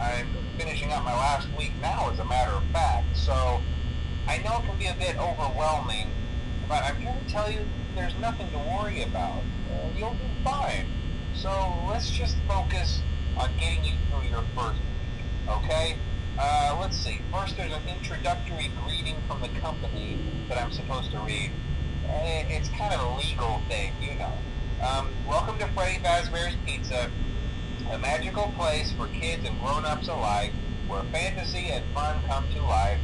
I'm finishing up my last week now, as a matter of fact, so I know it can be a bit overwhelming, but I'm here to tell you there's nothing to worry about. You'll do fine. So let's just focus on getting you through your first week, okay? Let's see. First, there's an introductory greeting from the company that I'm supposed to read. It's kind of a legal thing, you know. Welcome to Freddy Fazbear's Pizza, a magical place for kids and grown-ups alike, where fantasy and fun come to life.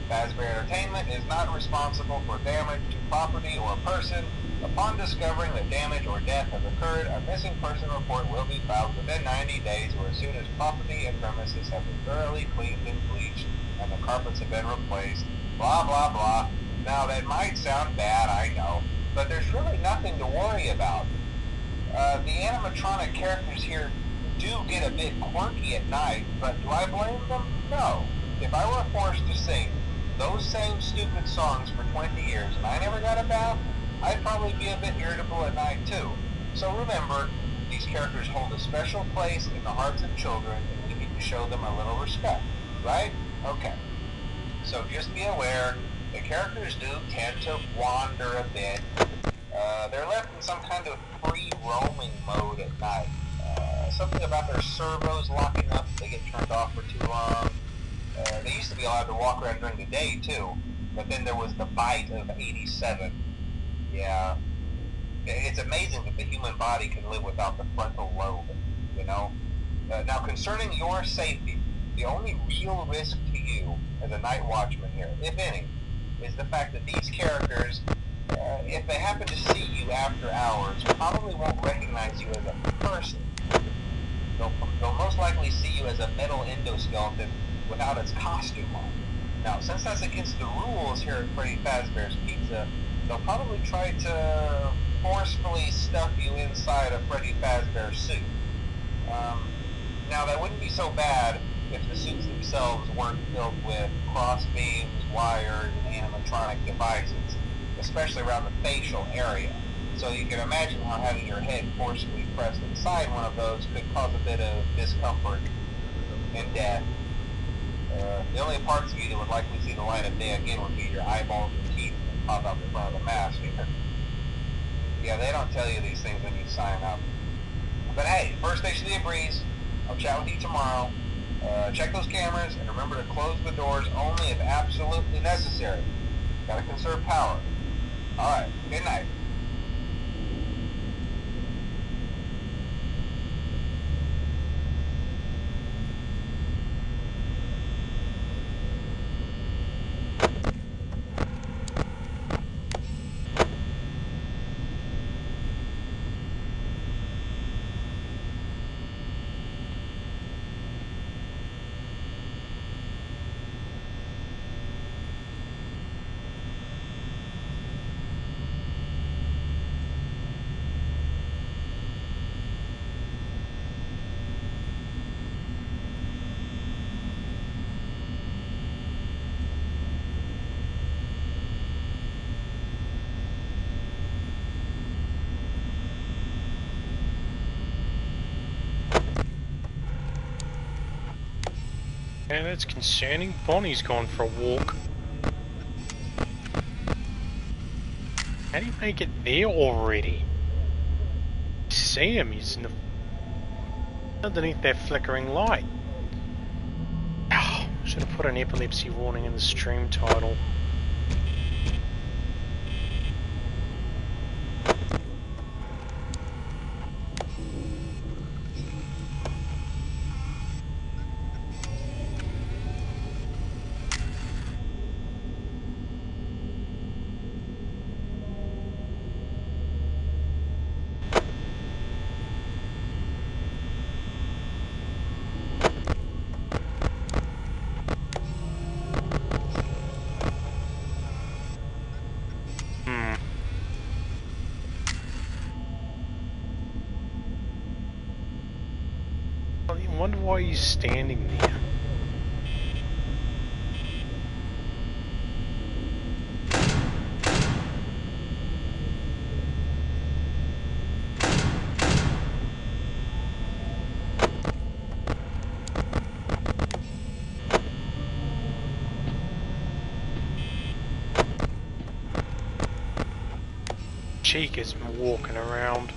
Fazbear Entertainment is not responsible for damage to property or person. Upon discovering that damage or death has occurred, a missing person report will be filed within 90 days or as soon as property and premises have been thoroughly cleaned and bleached and the carpets have been replaced. Blah, blah, blah. Now, that might sound bad, I know, but there's really nothing to worry about. The animatronic characters here do get a bit quirky at night, but do I blame them? No. If I were forced to sing those same stupid songs for 20 years and I never got a bath, I'd probably be a bit irritable at night too. So remember, these characters hold a special place in the hearts of children and we need to show them a little respect, right? Okay. So just be aware, the characters do tend to wander a bit. They're left in some kind of free roaming mode at night. Something about their servos locking up if they get turned off for too long. They used to be allowed to walk around during the day too, but then there was the bite of 87. Yeah, it's amazing that the human body can live without the frontal lobe, you know? Now, concerning your safety, the only real risk to you as a night watchman here, if any, is the fact that these characters, if they happen to see you after hours, probably won't recognize you as a person. They'll most likely see you as a metal endoskeleton without its costume on. Now, since that's against the rules here at Freddy Fazbear's Pizza, they'll probably try to forcefully stuff you inside a Freddy Fazbear suit. Now, that wouldn't be so bad if the suits themselves weren't filled with cross beams, wires, and animatronic devices, especially around the facial area. So you can imagine how having your head forcibly pressed inside one of those could cause a bit of discomfort and death. The only parts of you that would likely see the light of day again would be your eyeballs and teeth that pop up in front of the mask. Yeah, they don't tell you these things when you sign up. But hey, first station of the breeze. I'll chat with you tomorrow. Check those cameras and remember to close the doors only if absolutely necessary. Gotta conserve power. Alright, good night. And that's concerning. Bonnie's gone for a walk. How do you make it there already? See him, he's in the underneath that flickering light. Oh, should have put an epilepsy warning in the stream title. I wonder why he's standing there. cheek is walking around.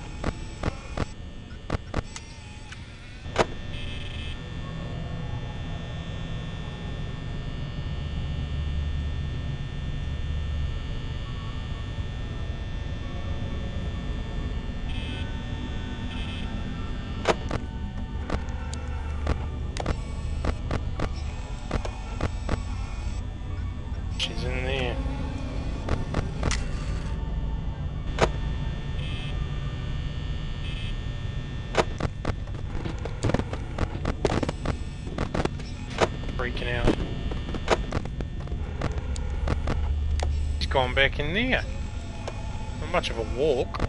She's in there. Freaking out. He's gone back in there. Not much of a walk.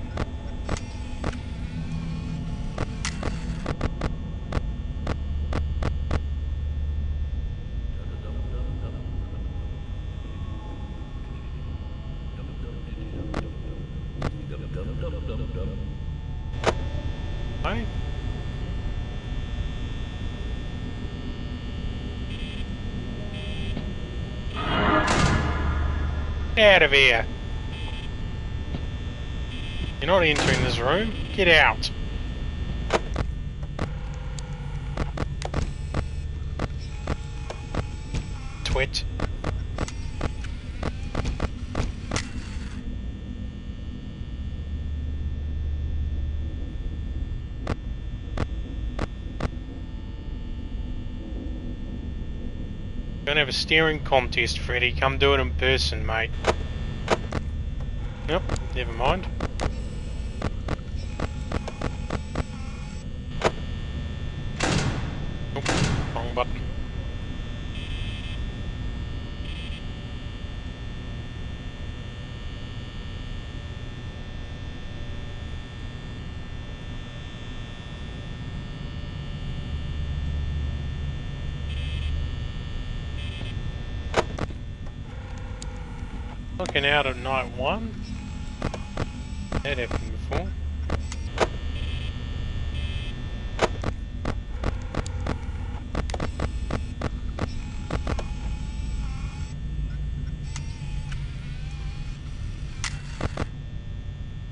Hey? Out of here! You're not entering this room. Get out! Twit. Gonna have a steering contest, Freddy. Come do it in person, mate. Nope, never mind. Nope, wrong button. Looking out at night one. That happened before.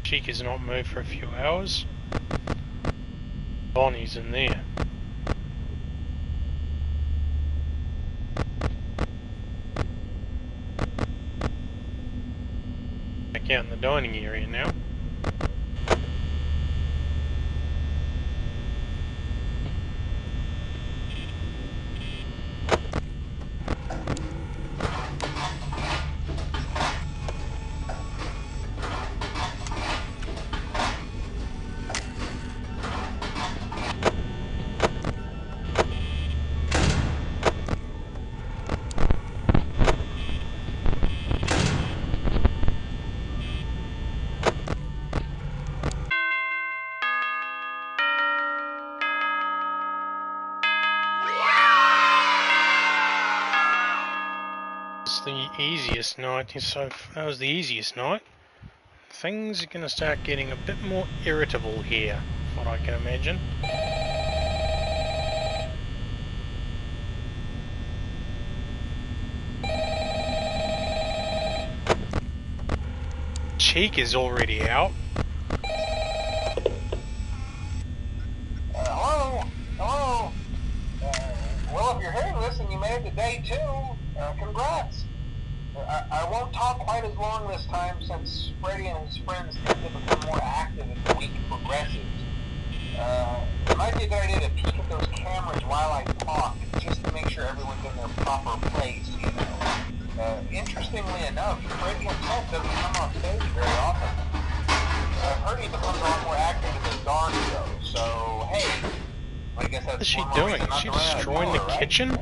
Cheek has not moved for a few hours. Bonnie's in there. Back out in the dining area now. The easiest night, so that was the easiest night. Things are going to start getting a bit more irritable here, what I can imagine. Cheek is already out. Hello? Hello? Well, if you're hearing this and you made it to day 2, congrats. I won't talk quite as long this time since Freddy and his friends tend to become more active as the week progresses. It might be a good idea to peek at those cameras while I talk, just to make sure everyone's in their proper place, you know. Interestingly enough, Freddy himself doesn't come on stage very often. I've heard he becomes a lot more active in the dark, though, so hey, I guess that's What is she one more doing? reason Is not she to run out of destroying the door, right? kitchen?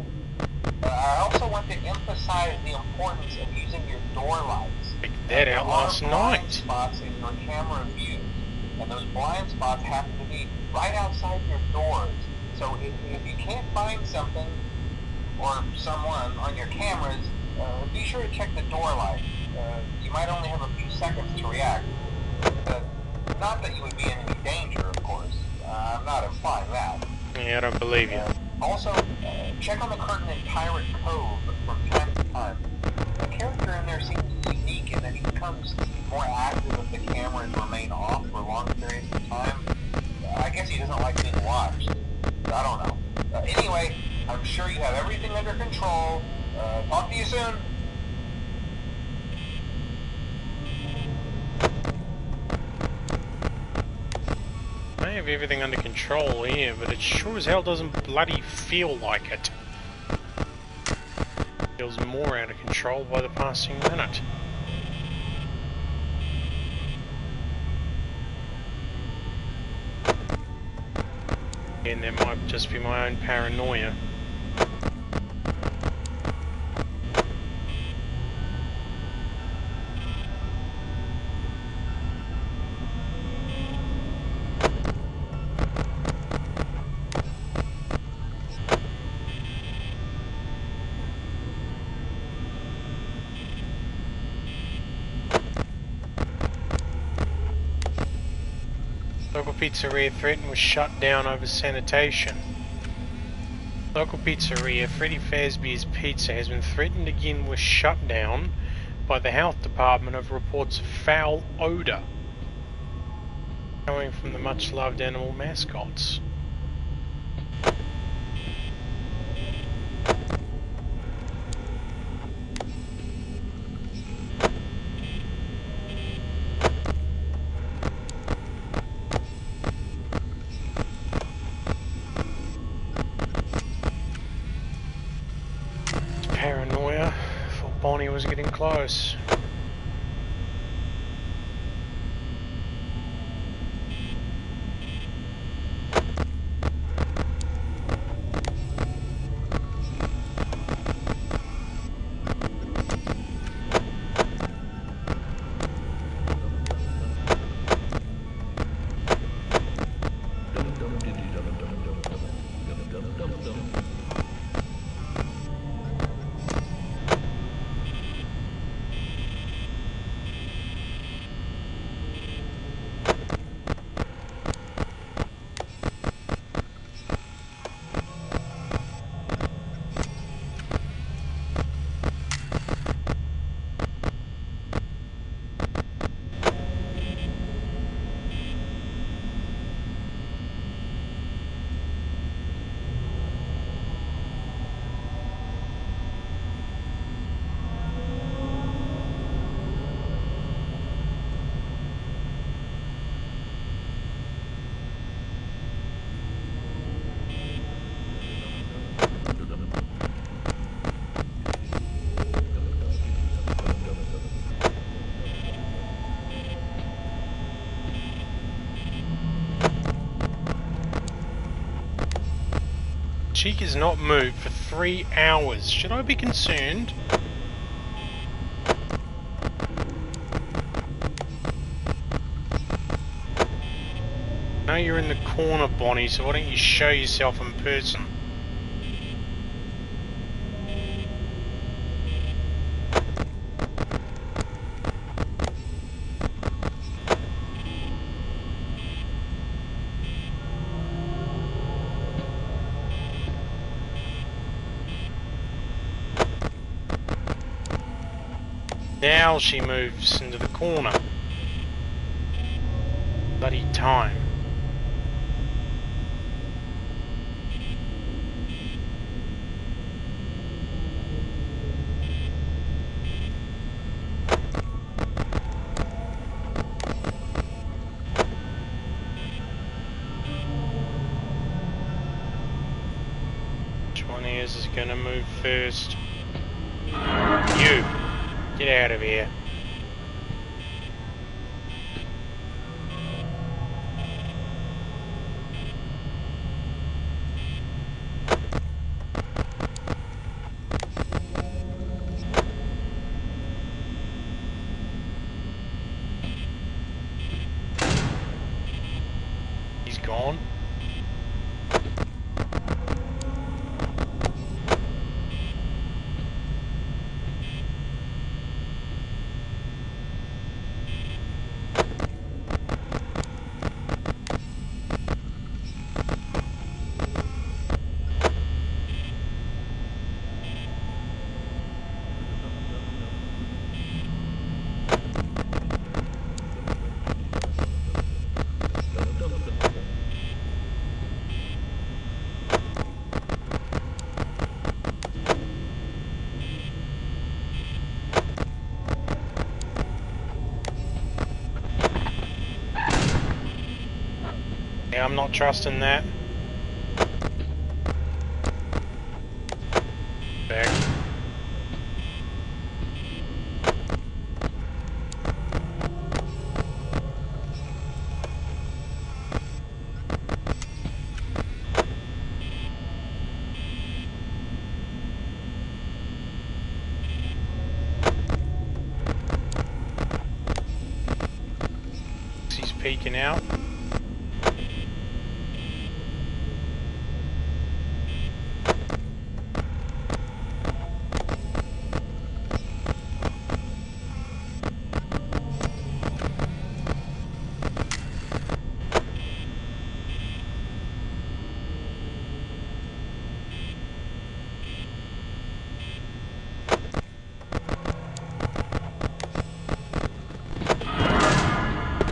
I also want to emphasize the importance of using your door lights. Picked that out last There are blind night. spots in your camera view, and those blind spots happen to be right outside your doors. So if you can't find something or someone on your cameras, be sure to check the door light. You might only have a few seconds to react. Not that you would be in any danger, of course. I'm not implying that. Yeah, I don't believe you. Also, check on the curtain in Pirate Cove from time to time. The character in there seems unique in that he becomes more active if the cameras remain off for long periods of time. I guess he doesn't like being watched. I don't know. Anyway, I'm sure you have everything under control. Talk to you soon. I have everything under control here, but it sure as hell doesn't bloody feel like it. Feels more out of control by the passing minute. And that might just be my own paranoia. Local pizzeria threatened was shut down over sanitation. Local pizzeria Freddy Fazbear's Pizza has been threatened again with shutdown by the health department over reports of foul odour coming from the much loved animal mascots. Paranoia. Thought Bonnie was getting close. Cheek has not moved for 3 hours. Should I be concerned? I know you're in the corner, Bonnie, so why don't you show yourself in person? Now she moves into the corner. Bloody time. Which one is gonna move first? You! Get out of here. He's gone. Yeah, I'm not trusting that. Back. He's peeking out.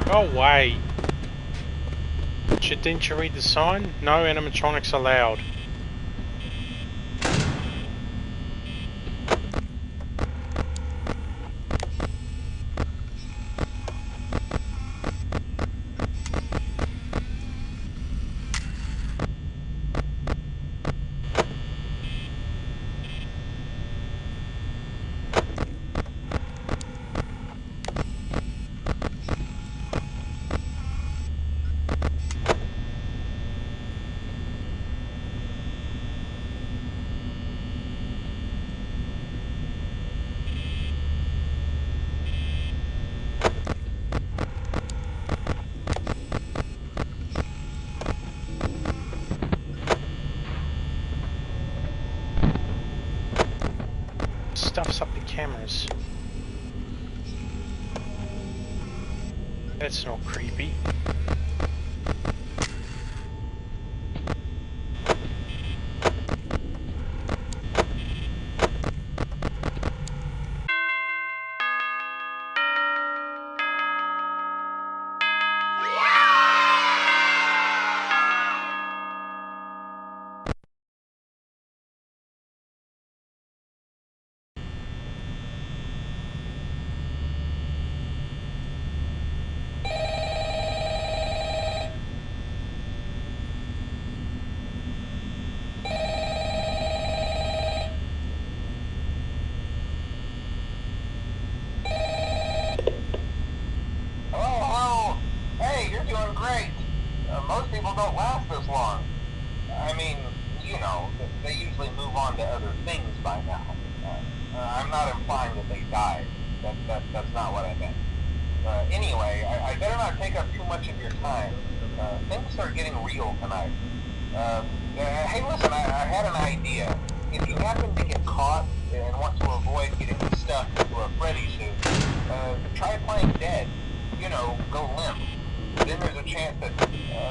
Go away. Didn't you read the sign? No animatronics allowed. Stuffs up the cameras. That's not creepy. Most people don't last this long. I mean, you know, they usually move on to other things by now. I'm not implying that they died. That's not what I meant. Anyway, I better not take up too much of your time. Things are getting real tonight. Hey, listen, I had an idea. If you happen to get caught and want to avoid getting stuck into a Freddy suit, try playing dead. You know, go limp. Then there's a chance that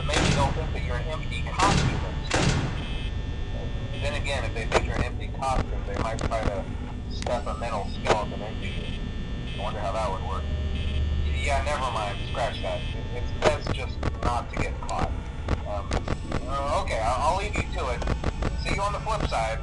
maybe they'll think that you're an empty costume instead. Then again, if they think you're an empty costume, they might try to stuff a mental skeleton into you. I wonder how that would work. Yeah, never mind. Scratch that. It's best just not to get caught. Okay, I'll leave you to it. See you on the flip side.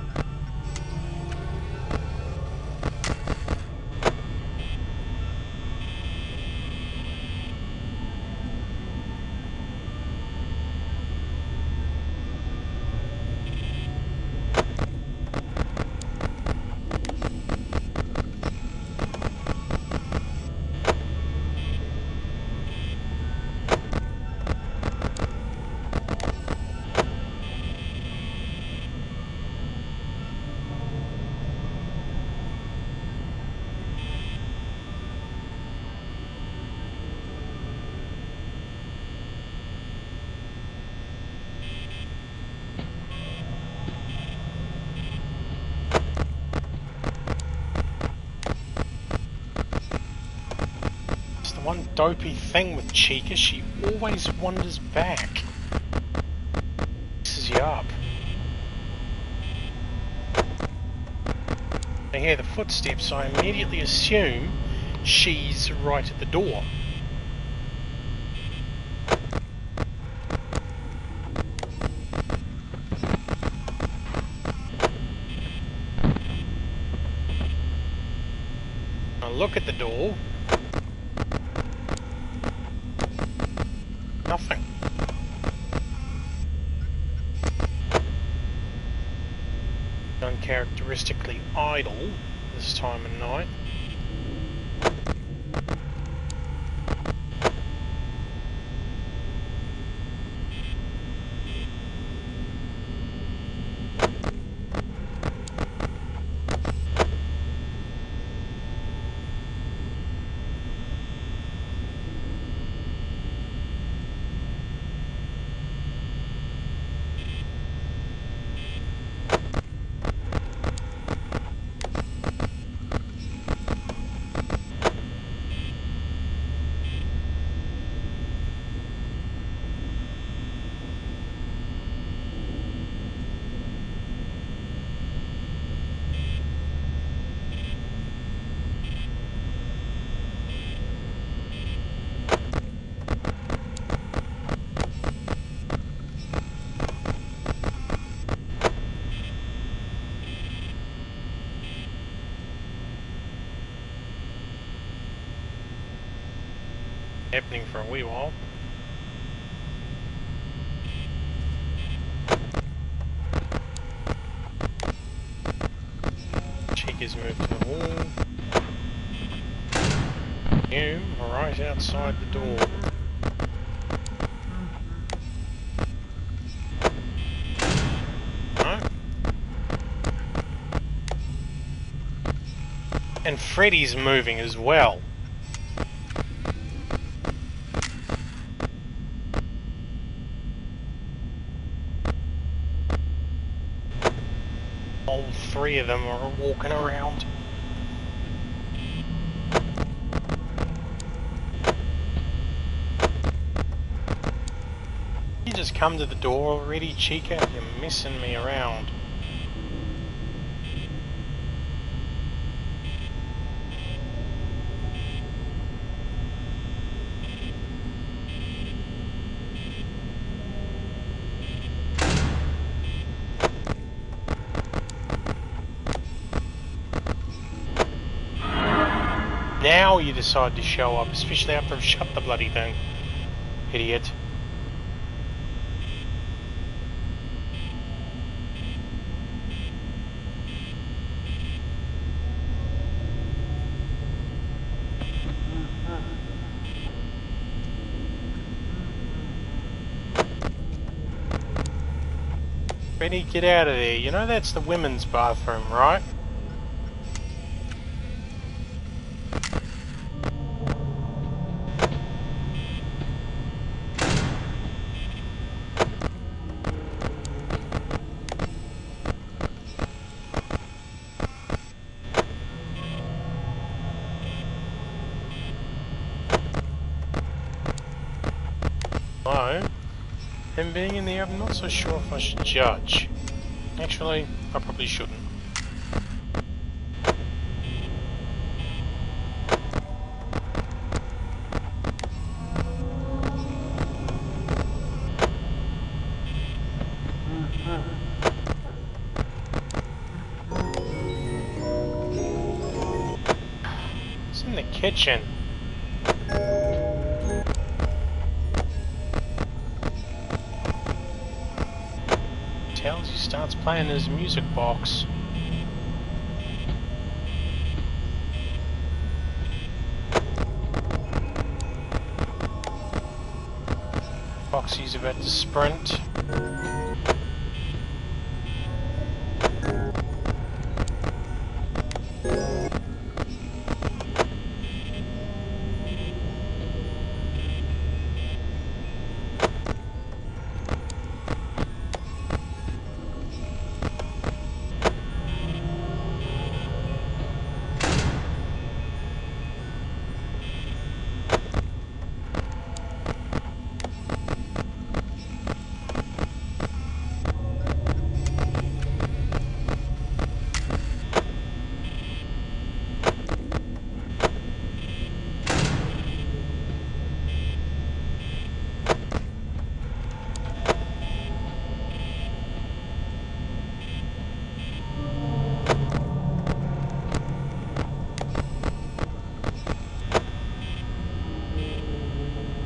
One dopey thing with Chica, she always wanders back. Messes you up. I hear the footsteps, so I immediately assume she's right at the door. I look at the door. Nothing. uncharacteristically idle this time of night. Happening for a wee while. Chica's moved to the wall. You are right outside the door. No? And Freddy's moving as well. All three of them are walking around. You just come to the door already, Chica? You're messing me around. Now you decide to show up, especially after I've shut the bloody thing. Idiot. Freddy, get out of there. You know that's the women's bathroom, right? So, him being in there, I'm not so sure if I should judge. Actually, I probably shouldn't. It's in the kitchen. Tells he starts playing his music box. Foxy's about to sprint.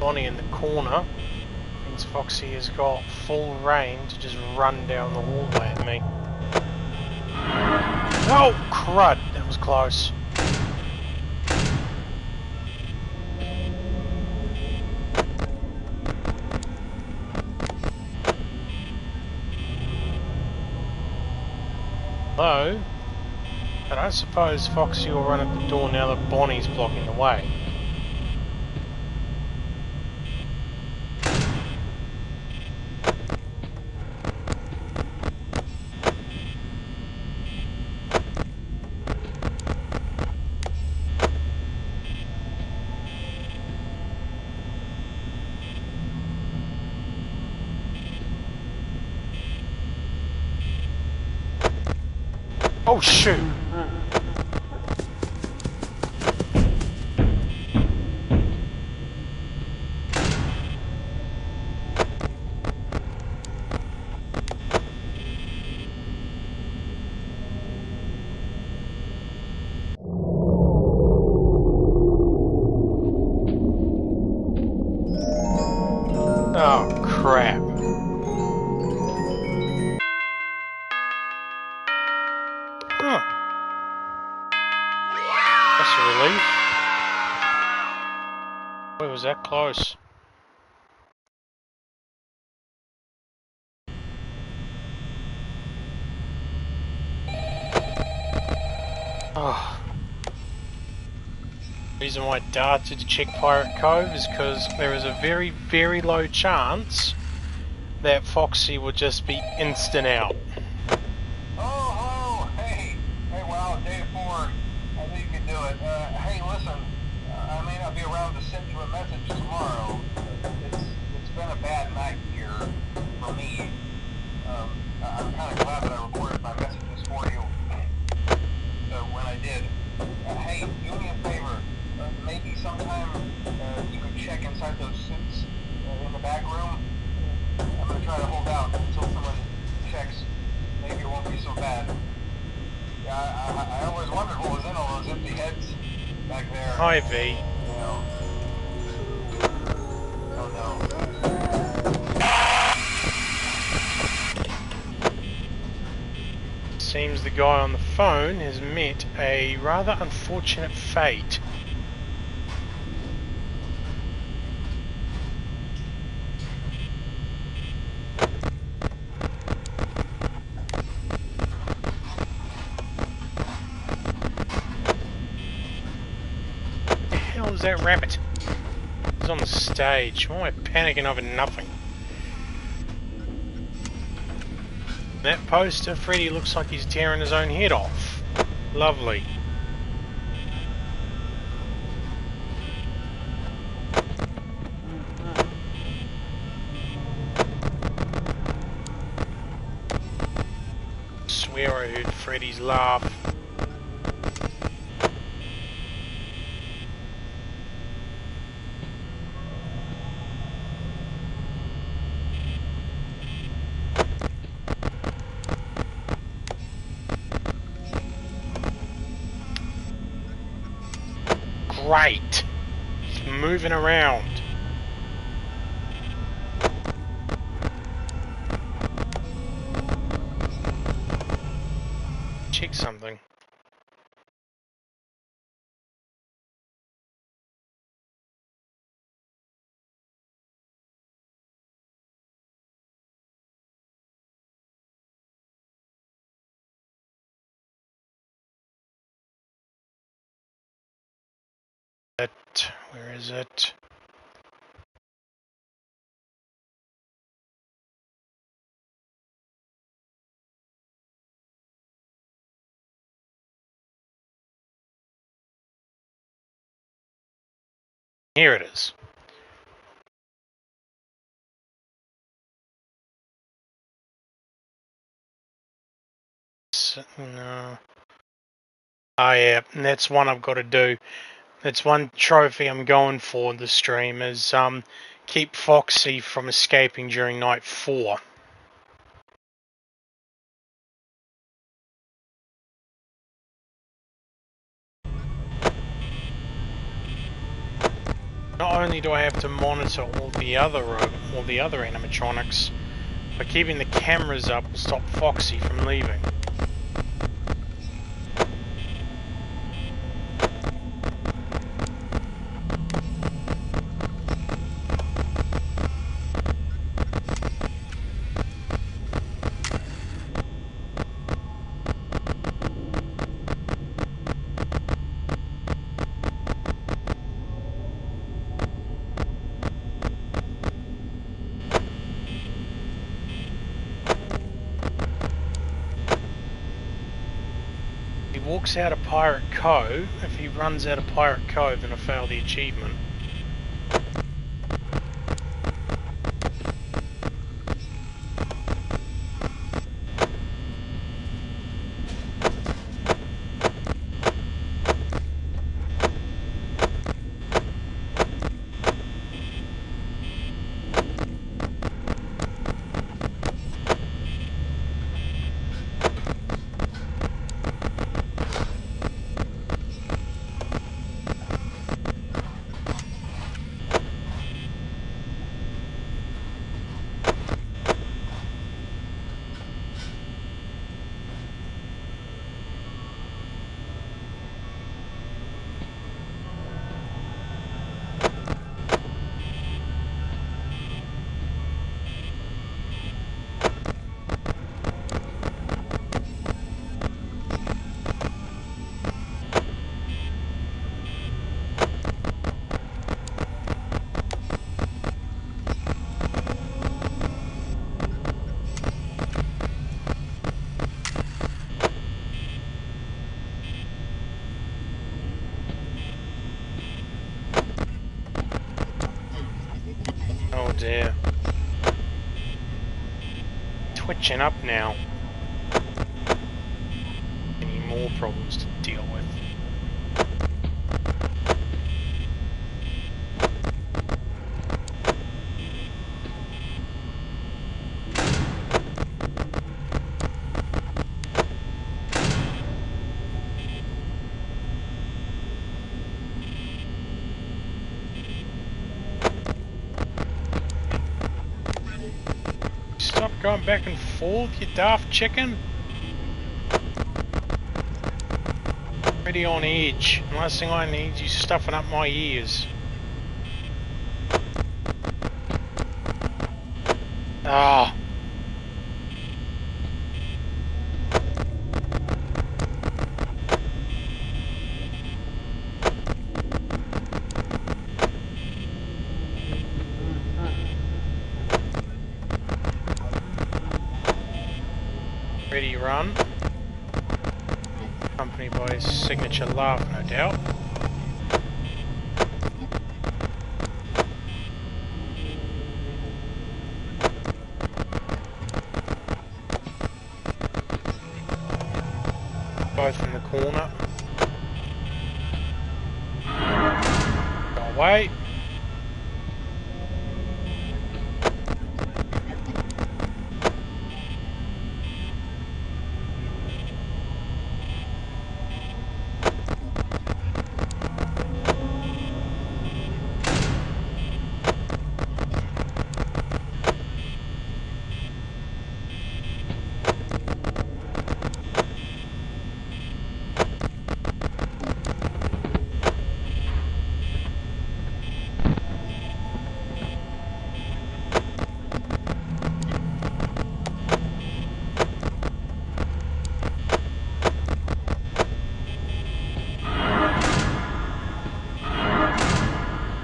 Bonnie in the corner means Foxy has got full reign to just run down the hallway at me. Oh, crud, that was close. Hello? I don't suppose Foxy will run at the door now that Bonnie's blocking the way. Oh shoot! Oh crap. Huh. That's a relief. Boy, was that close. Oh. The reason why I darted to check Pirate Cove is because there is a very, very low chance that Foxy would just be instant out. Oh, hey, wow, day 4. I knew you could do it. Hey, listen, I may not be around to send you a message tomorrow. It's been a bad night here for me. I'm kind of glad that I recorded my messages for you. So when I did, hey, do me a favor. Maybe sometime you could check inside those suits in the back room. I'm going to try to hold out until someone checks. Maybe it won't be so bad. Yeah, I always wondered what was in all those empty heads back there. Hi, V. You know. Oh no. Seems the guy on the phone has met a rather unfortunate fate. What the hell is that rabbit? He's on the stage. Why am I panicking over nothing? That poster, Freddy looks like he's tearing his own head off. Lovely. Swear I heard Freddy's laugh. Great! It's moving around. Check something. Where is it? Here it is. No. Oh yeah, and that's one I've got to do. That's one trophy I'm going for in the stream is keep Foxy from escaping during night 4. Not only do I have to monitor all the other animatronics, but keeping the cameras up will stop Foxy from leaving. walks out of Pirate Cove, if he runs out of Pirate Cove, then I fail the achievement. Oh dear. Twitching up now. Any more problems to deal with. Stop going back and forth, you daft chicken. Pretty on edge. The last thing I need is you stuffing up my ears. Ah. Ready run. Accompanied by his signature laugh, no doubt. Both in the corner. Go away.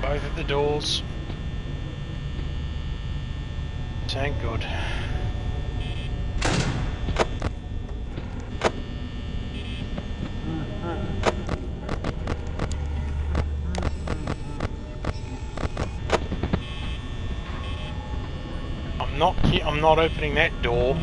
Both of the doors. Thank God. I'm not opening that door.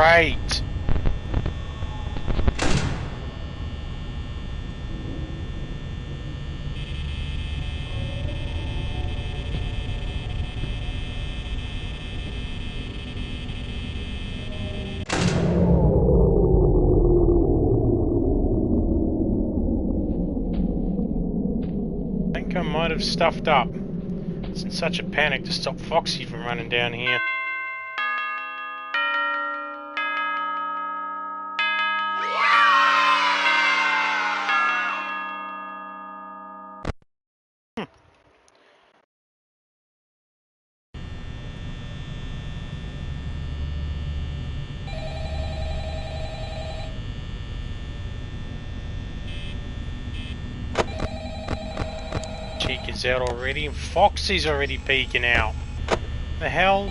great. I think I might have stuffed up. It's in such a panic to stop Foxy from running down here. Chica's out already, and Foxy's already peeking out. The hell?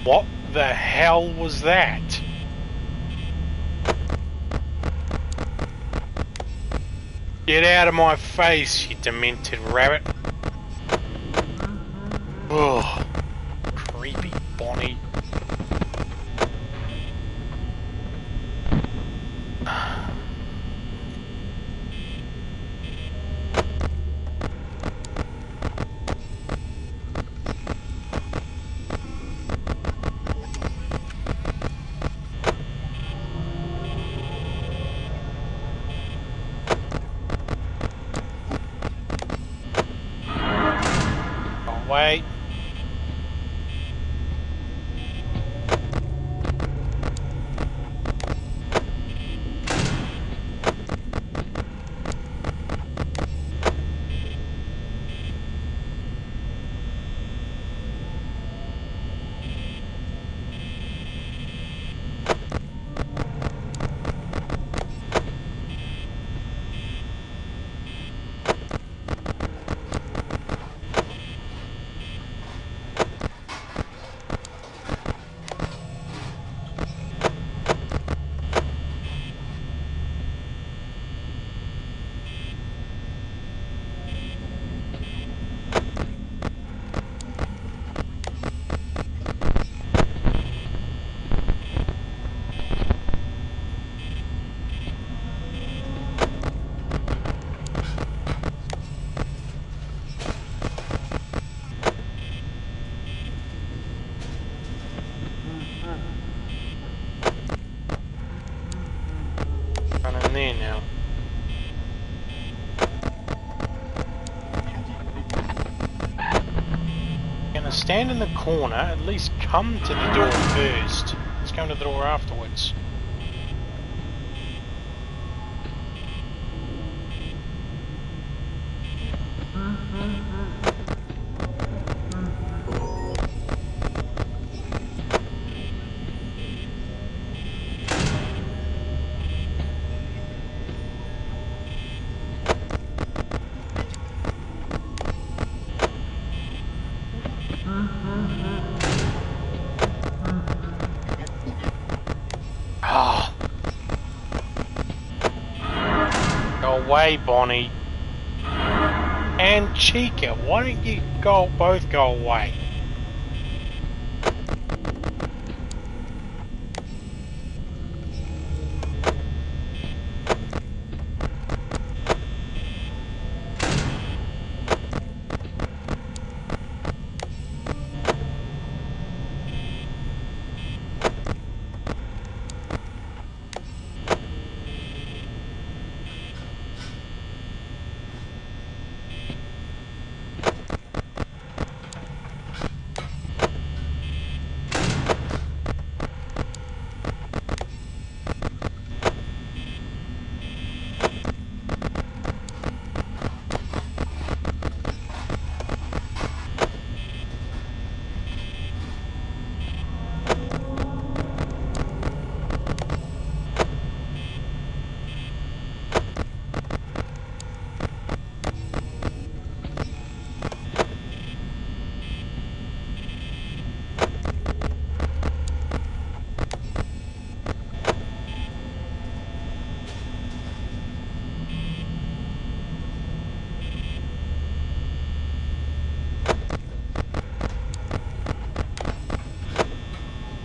What the hell was that? Get out of my face, you demented rabbit. Ugh. Creepy Bonnie. Wait. Running there now. Gonna stand in the corner, at least come to the door first. Let's come to the door afterwards. Ah. Go away, Bonnie. And Chica, why don't you both go away?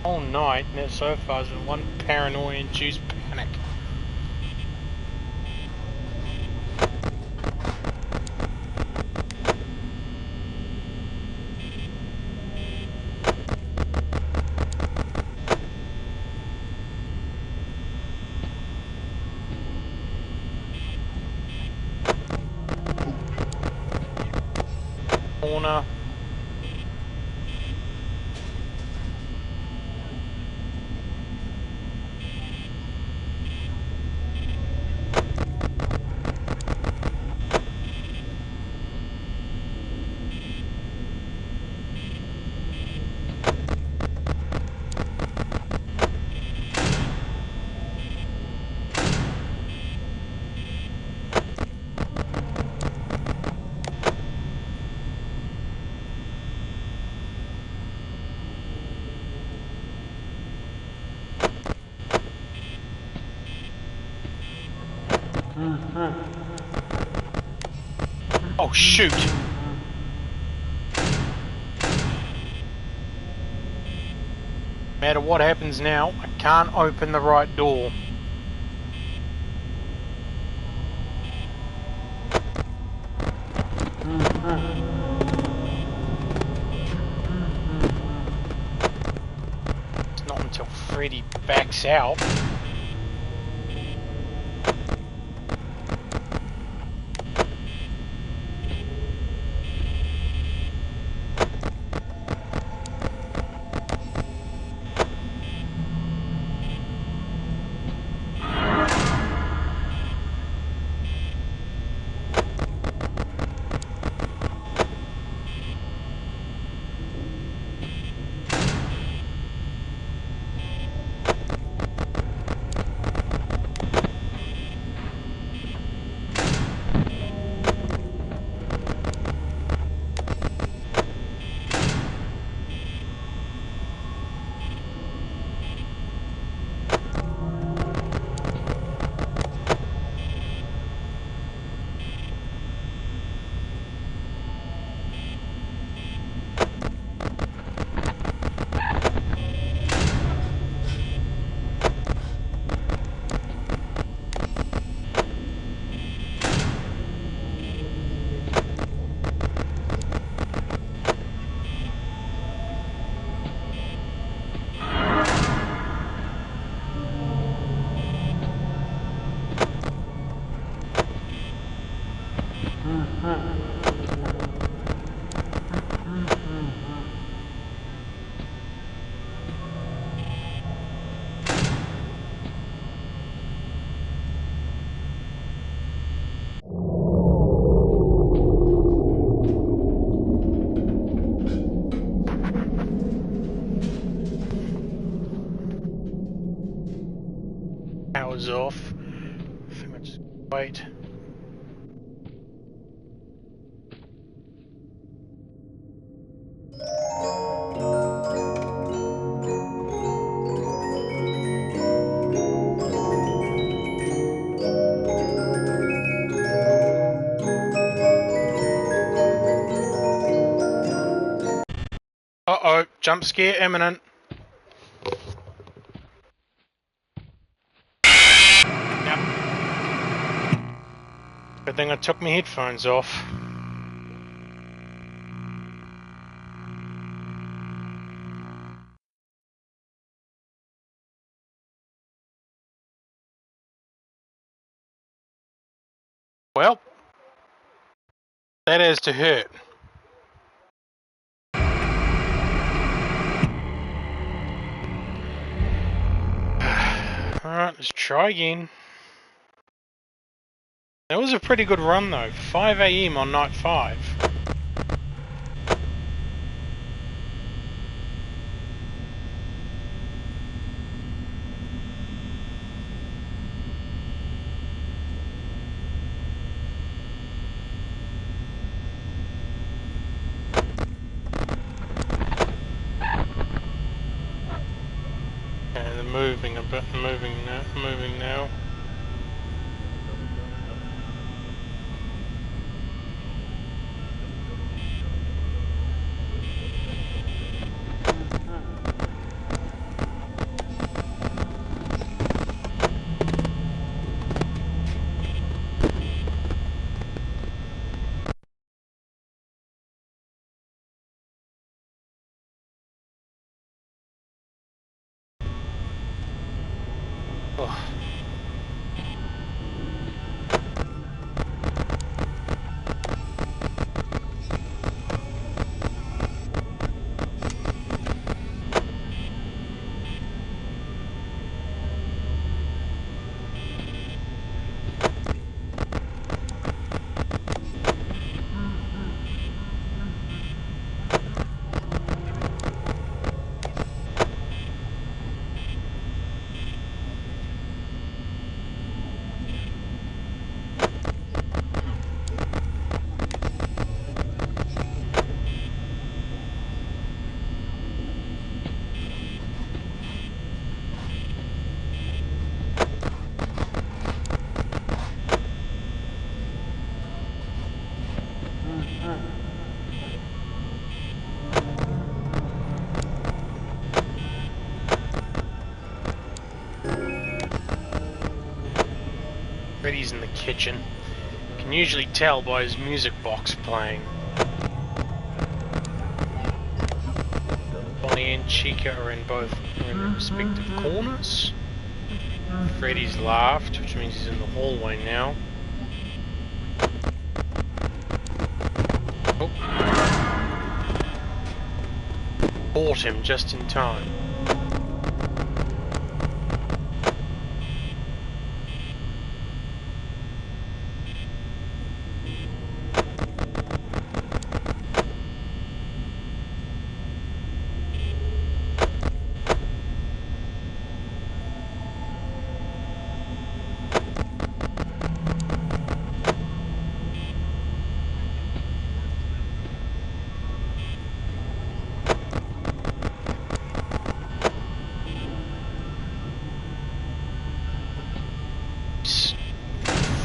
All night, and so far has been one paranoia-induced panic. Corner. Oh shoot! No matter what happens now, I can't open the right door. It's not until Freddy backs out. Power's off. I think I just wait. Uh-oh, jump scare imminent. Yep. Good thing I took my headphones off. Well, that is to hurt. Alright, let's try again. That was a pretty good run though. 5 AM on night 5. Okay, they're moving a bit, moving now. Oh. Freddy's in the kitchen. Can usually tell by his music box playing. Bonnie and Chica are in their respective corners. Freddy's laughed, which means he's in the hallway now. Oh. Caught him just in time.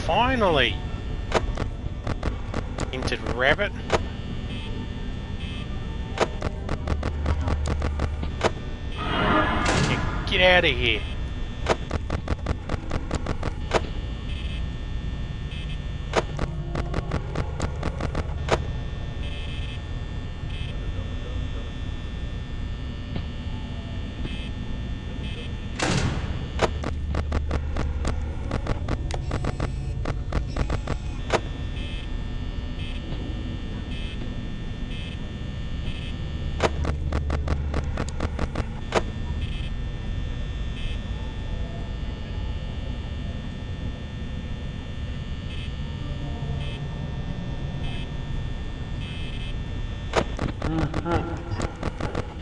Finally! Entered rabbit. Get out of here.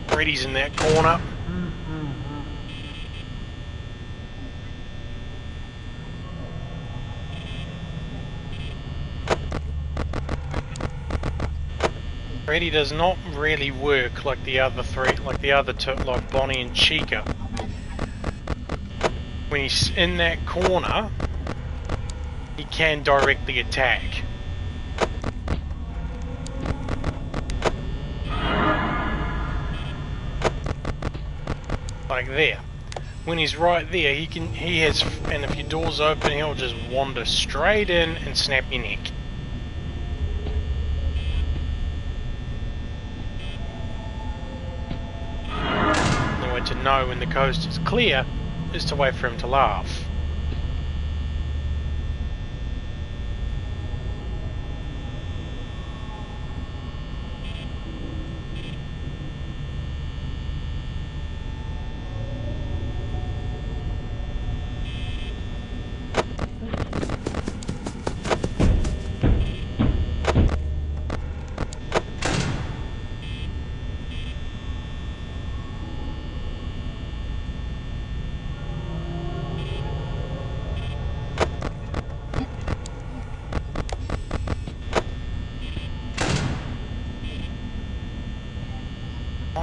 Freddy's in that corner. Freddy does not really work like the other three, like Bonnie and Chica. When he's in that corner, he can directly attack. Like there. When he's right there, and if your door's open, he'll just wander straight in and snap your neck. The way to know when the coast is clear is to wait for him to laugh.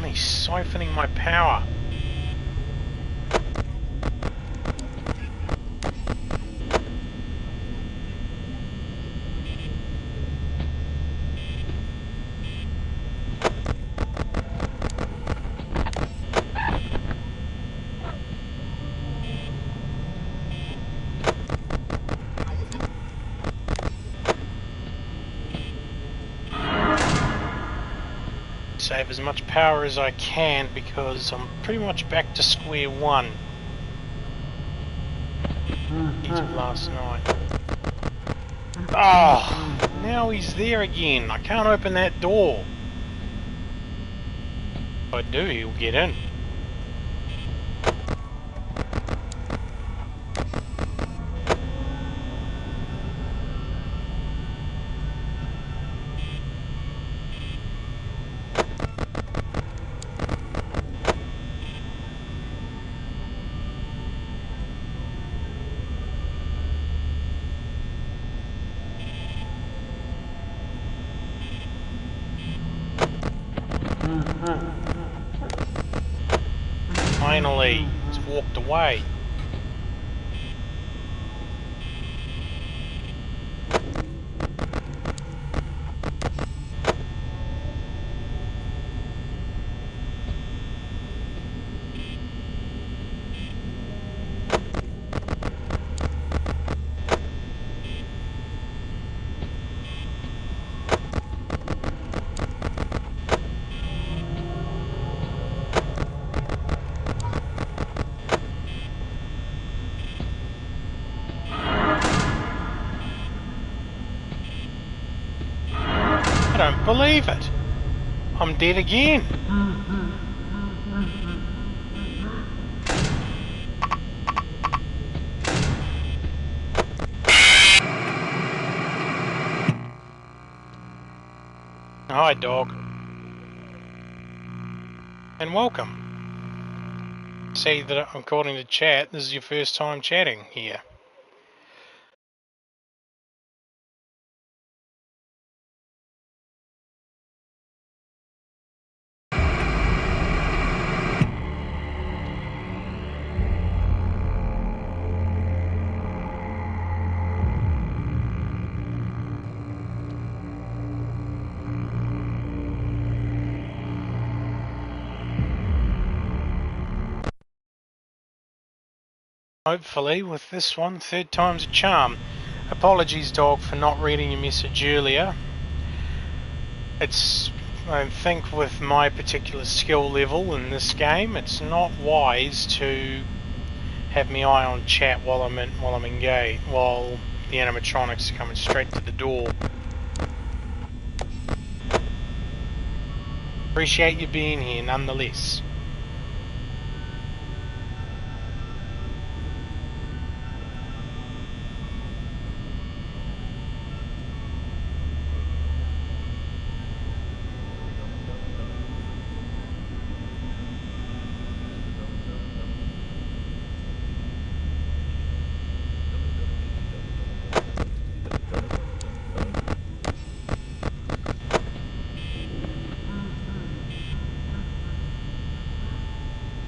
He's siphoning my power. Save as much power as I can because I'm pretty much back to square one. Heat of last night. Oh, now he's there again. I can't open that door. If I do, he'll get in. Finally, he's walked away. I don't believe it. I'm dead again. Hi, dog. And welcome. See that according to chat, this is your first time chatting here. Hopefully, with this one, third time's a charm. Apologies, dog, for not reading your message earlier. I think with my particular skill level in this game, it's not wise to have my eye on chat while I'm engaged, while the animatronics are coming straight to the door. Appreciate you being here nonetheless.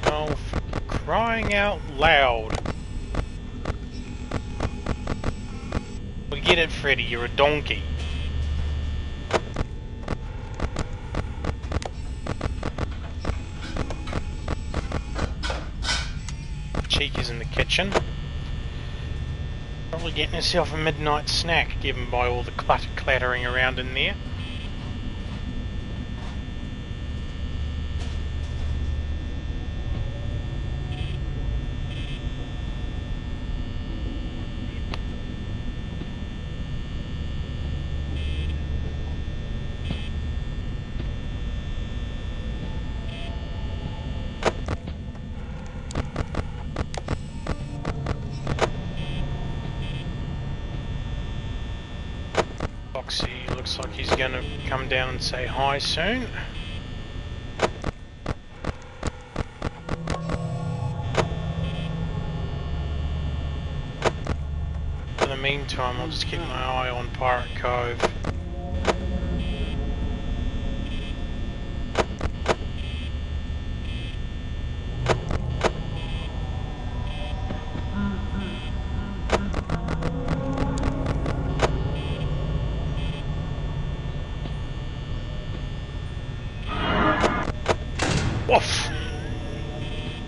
Oh, for crying out loud. We get it, Freddy, you're a donkey. Cheeky's in the kitchen. Probably getting herself a midnight snack, given by all the clutter clattering around in there. Looks like he's going to come down and say hi soon. For the meantime, I'll just keep my eye on Pirate Cove. Woof!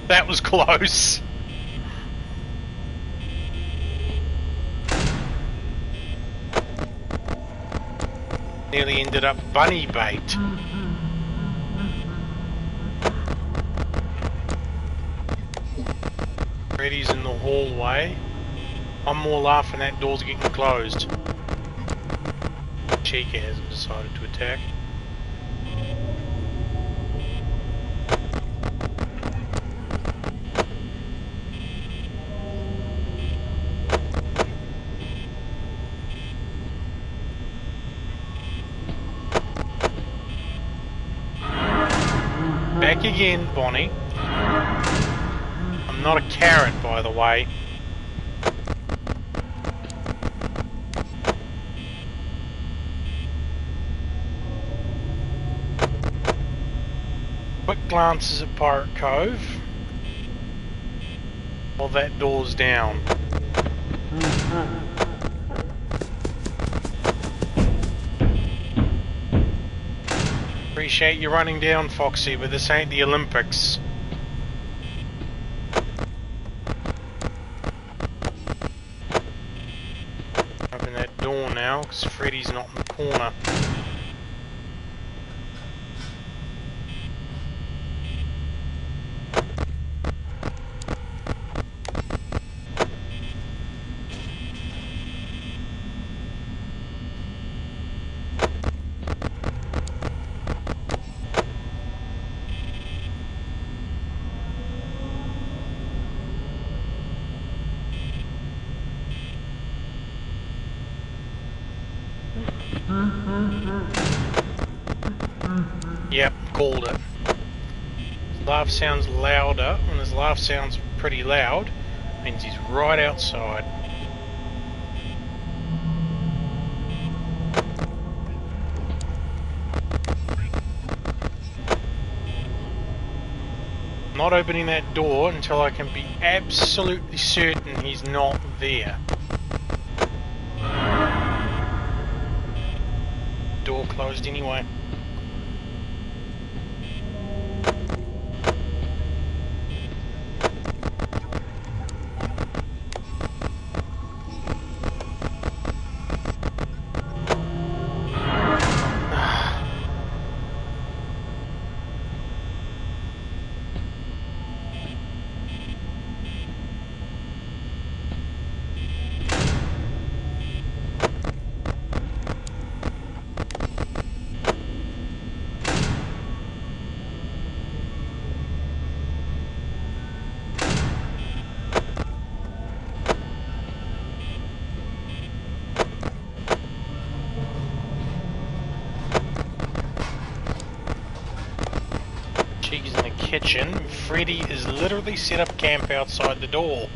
That was close. Nearly ended up bunny bait. Freddy's in the hallway. I'm more laughing that door's getting closed. Chica hasn't decided to attack. Back again, Bonnie. I'm not a carrot, by the way. Quick glances at Pirate Cove. Well, that door's down. Appreciate you running down, Foxy, but this ain't the Olympics. Open that door now, because Freddy's not in the corner. Yep, called it. His laugh sounds louder, and his laugh sounds pretty loud, means he's right outside. I'm not opening that door until I can be absolutely certain he's not there. Door closed anyway. Chica's in the kitchen. Freddy is literally set up camp outside the door.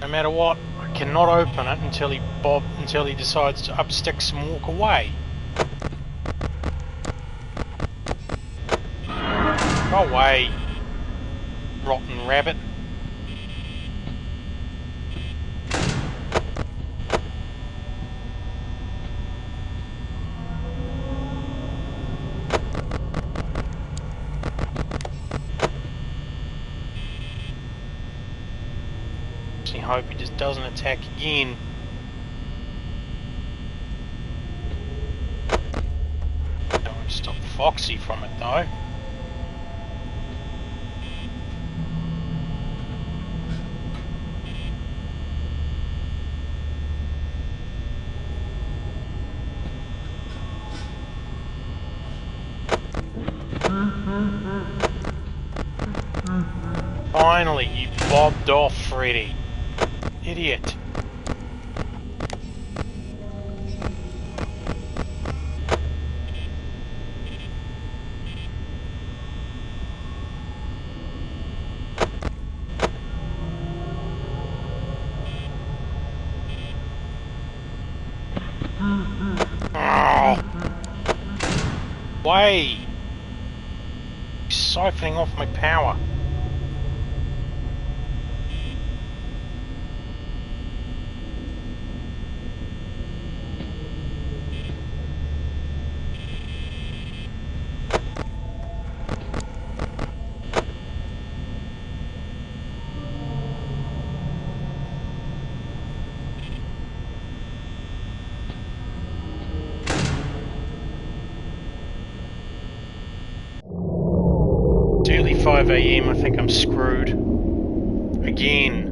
No matter what, I cannot open it until he decides to up sticks and walk away. Go away, rotten rabbit. I hope he just doesn't attack again. Don't want to stop Foxy from it though. Finally, you bobbed off, Freddy. Idiot. Oh. Way. He's siphoning off my power. Early 5 AM, I think I'm screwed. Again.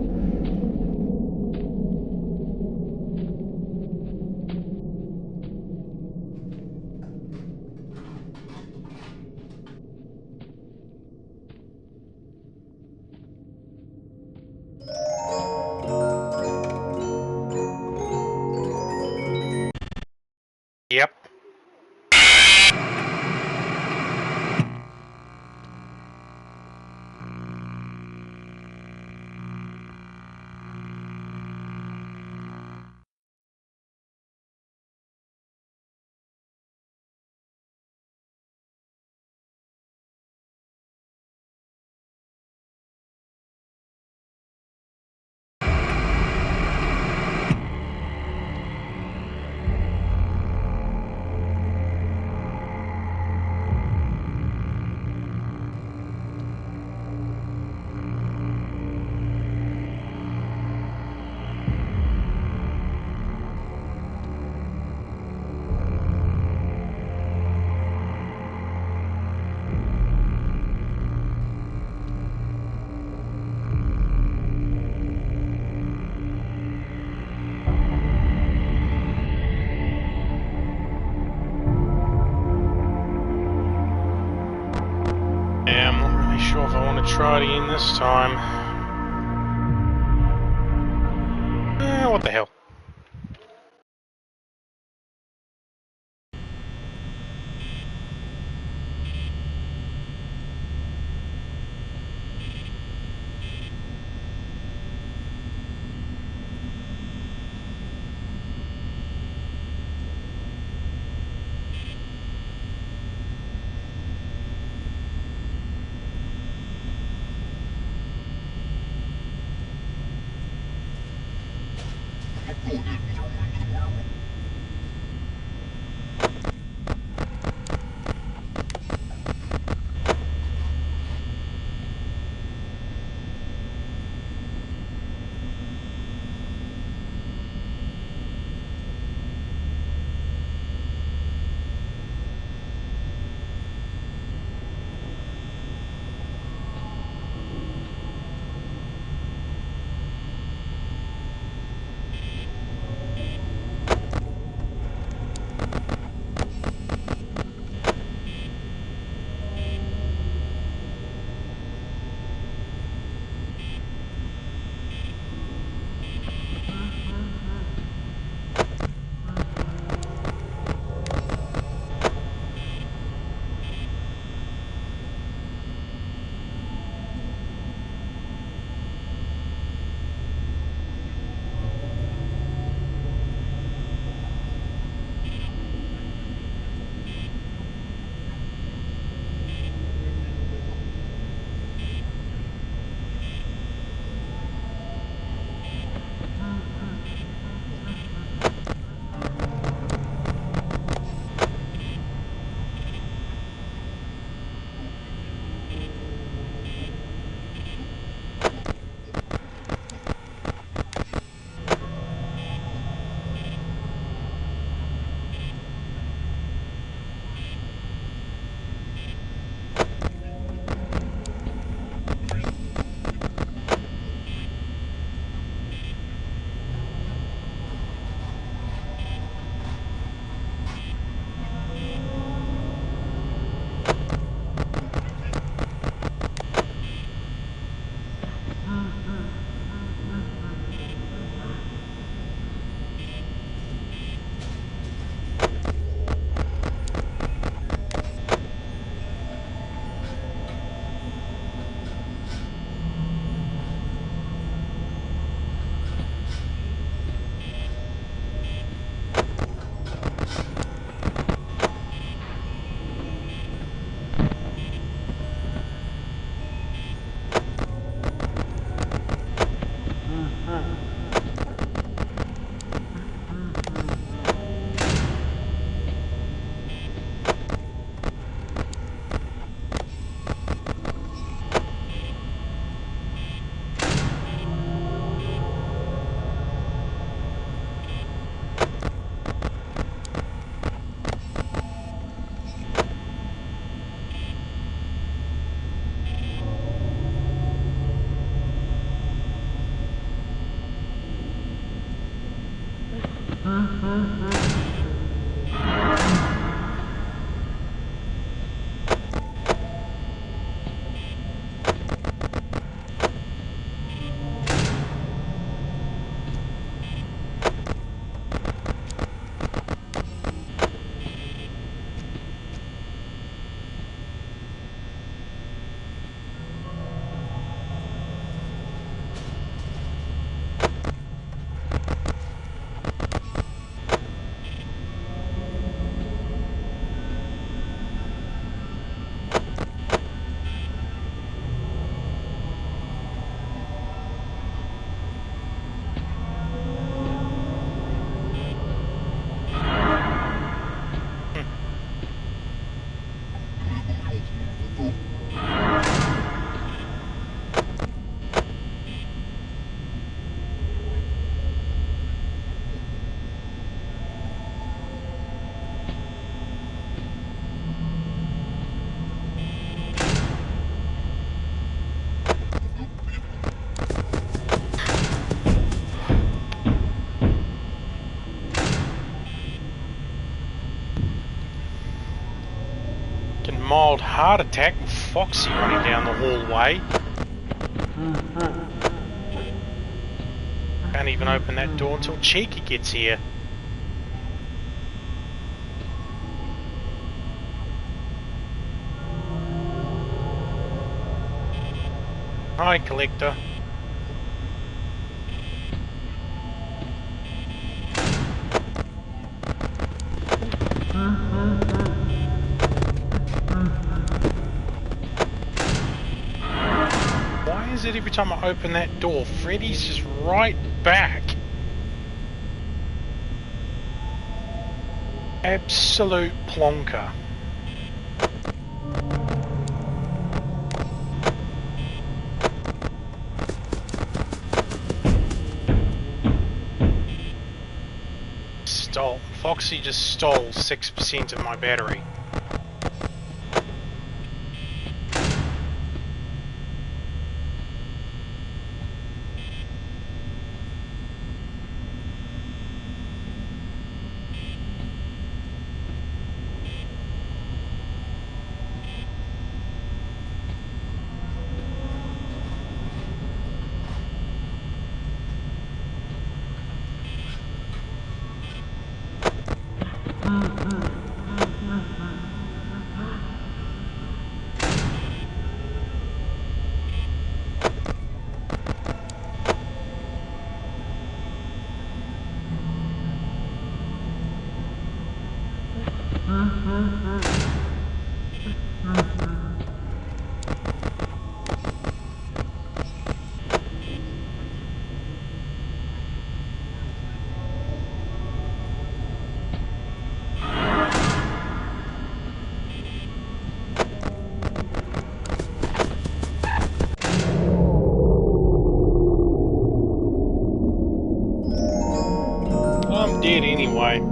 sure if I want to try it again this time. What the hell? Mild heart attack Foxy running down the hallway. Can't even open that door until Cheeky gets here. Hi, Collector. Why is it every time I open that door, Freddy's just right back? Absolute plonker. Foxy just stole 6% of my battery. I'm dead anyway.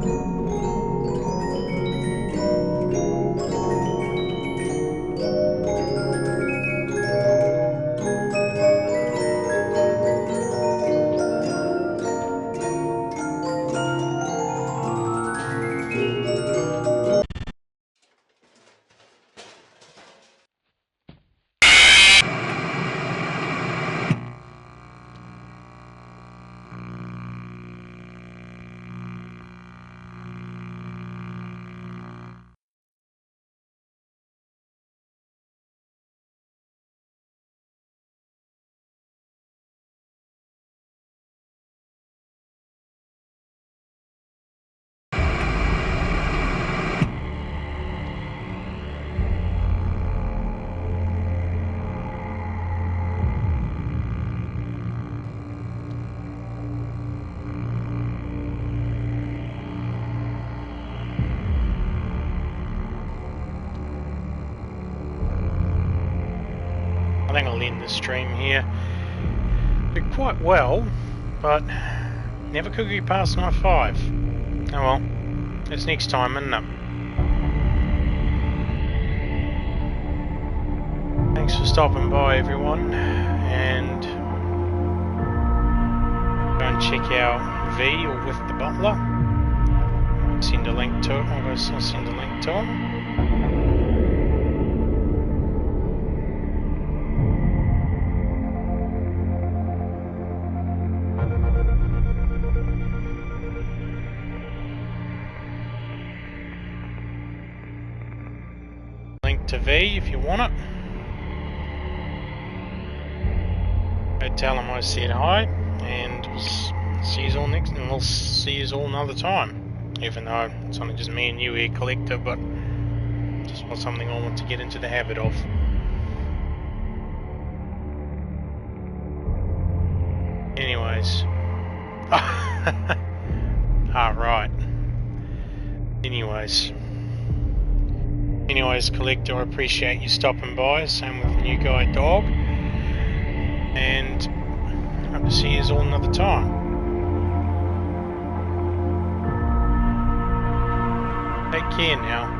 I think I'll end the stream here. Did quite well, but never could get past night 5. Oh well, it's next time, isn't it? Thanks for stopping by, everyone, and go and check out V or With the Butler. Send a link to it. I'll send a link to him. To V if you want it. Go tell him I said hi, and we'll see you all next, and we'll see you all another time. Even though it's only just me and you here, Collector, but just not something I want to get into the habit of. Anyways. Right. Anyways, Collector, I appreciate you stopping by. Same with the new guy, Dog. And hope to see you all another time. Take care now.